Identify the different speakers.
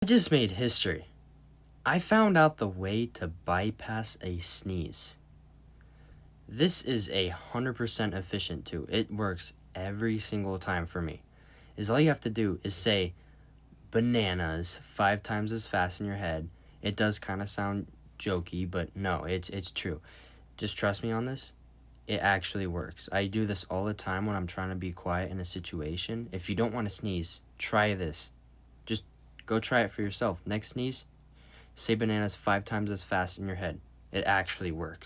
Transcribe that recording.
Speaker 1: I just made history. I found out the way to bypass a sneeze. This is 100% efficient too. It works every single time for me. Is all you have to do is say bananas 5 times as fast in your head. It does kind of sound jokey, but no, it's true. Just trust me on this. It actually works. I do this all the time when I'm trying to be quiet in a situation. If you don't want to sneeze, try this. Just go try it for yourself. Next sneeze, say bananas 5 times as fast in your head. It actually works.